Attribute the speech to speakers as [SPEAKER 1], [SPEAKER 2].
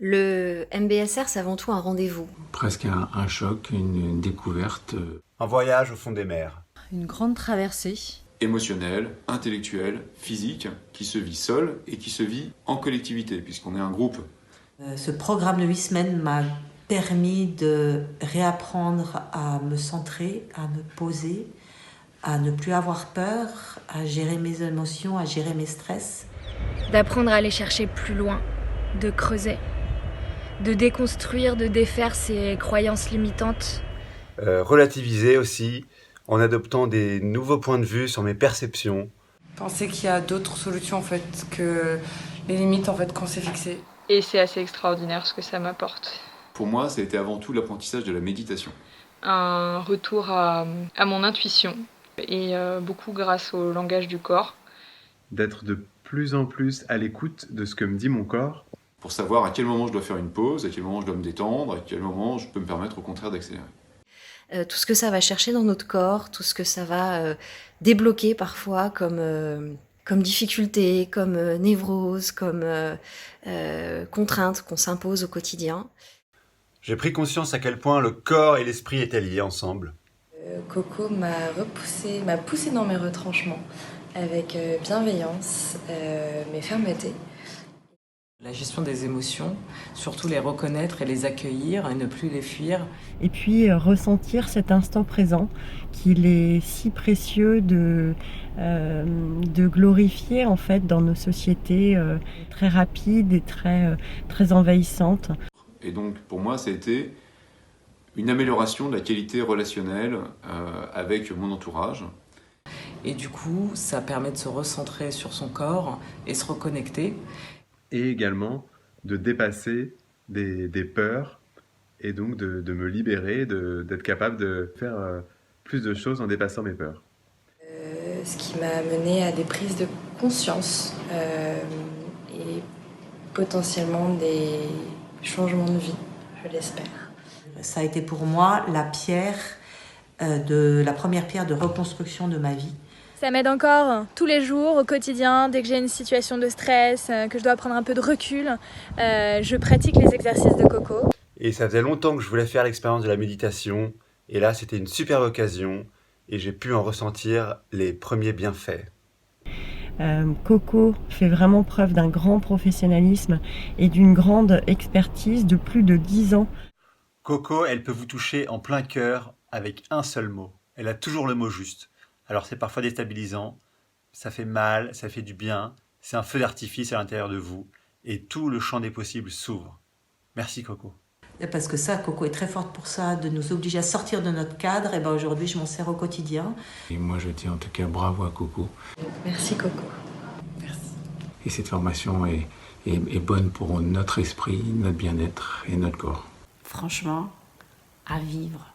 [SPEAKER 1] Le MBSR, c'est avant tout un rendez-vous.
[SPEAKER 2] Presque un choc, une découverte.
[SPEAKER 3] Un voyage au fond des mers.
[SPEAKER 4] Une grande traversée.
[SPEAKER 5] Émotionnel, intellectuel, physique, qui se vit seul et qui se vit en collectivité, puisqu'on est un groupe.
[SPEAKER 6] Ce programme de 8 semaines m'a permis de réapprendre à me centrer, à me poser, à ne plus avoir peur, à gérer mes émotions, à gérer mes stress.
[SPEAKER 7] D'apprendre à aller chercher plus loin, de creuser, de déconstruire, de défaire ses croyances limitantes.
[SPEAKER 3] Relativiser aussi, en adoptant des nouveaux points de vue sur mes perceptions.
[SPEAKER 8] Penser qu'il y a d'autres solutions en fait que les limites en fait qu'on s'est fixées.
[SPEAKER 9] Et c'est assez extraordinaire ce que ça m'apporte.
[SPEAKER 5] Pour moi, ça a été avant tout l'apprentissage de la méditation.
[SPEAKER 9] Un retour à mon intuition et beaucoup grâce au langage du corps.
[SPEAKER 10] D'être de plus en plus à l'écoute de ce que me dit mon corps.
[SPEAKER 5] Pour savoir à quel moment je dois faire une pause, à quel moment je dois me détendre, à quel moment je peux me permettre au contraire d'accélérer.
[SPEAKER 1] Tout ce que ça va chercher dans notre corps, tout ce que ça va débloquer parfois comme difficulté, comme névrose, comme contrainte qu'on s'impose au quotidien.
[SPEAKER 3] J'ai pris conscience à quel point le corps et l'esprit étaient liés ensemble.
[SPEAKER 11] Coco m'a poussé dans mes retranchements avec bienveillance, mais fermeté.
[SPEAKER 12] La gestion des émotions, surtout les reconnaître et les accueillir et ne plus les fuir.
[SPEAKER 4] Et puis ressentir cet instant présent qu'il est si précieux de glorifier en fait dans nos sociétés très rapides et très envahissantes.
[SPEAKER 5] Et donc pour moi, ça a été une amélioration de la qualité relationnelle avec mon entourage.
[SPEAKER 12] Et du coup, ça permet de se recentrer sur son corps et se reconnecter.
[SPEAKER 10] Et également de dépasser des peurs et donc de me libérer, d'être capable de faire plus de choses en dépassant mes peurs.
[SPEAKER 11] Ce qui m'a mené à des prises de conscience et potentiellement des changements de vie, je l'espère.
[SPEAKER 6] Ça a été pour moi la première pierre de reconstruction de ma vie.
[SPEAKER 7] Ça m'aide encore tous les jours, au quotidien, dès que j'ai une situation de stress, que je dois prendre un peu de recul. Je pratique les exercices de Coco.
[SPEAKER 3] Et ça faisait longtemps que je voulais faire l'expérience de la méditation. Et là, c'était une superbe occasion. Et j'ai pu en ressentir les premiers bienfaits.
[SPEAKER 4] Coco fait vraiment preuve d'un grand professionnalisme et d'une grande expertise de plus de 10 ans.
[SPEAKER 3] Coco, elle peut vous toucher en plein cœur avec un seul mot. Elle a toujours le mot juste. Alors c'est parfois déstabilisant, ça fait mal, ça fait du bien, c'est un feu d'artifice à l'intérieur de vous et tout le champ des possibles s'ouvre. Merci Coco.
[SPEAKER 6] Et parce que ça, Coco est très forte pour ça, de nous obliger à sortir de notre cadre. Et ben aujourd'hui, je m'en sers au quotidien.
[SPEAKER 2] Et moi, je dis en tout cas bravo à Coco.
[SPEAKER 11] Merci Coco.
[SPEAKER 8] Merci.
[SPEAKER 2] Et cette formation est bonne pour notre esprit, notre bien-être et notre corps.
[SPEAKER 13] Franchement, à vivre.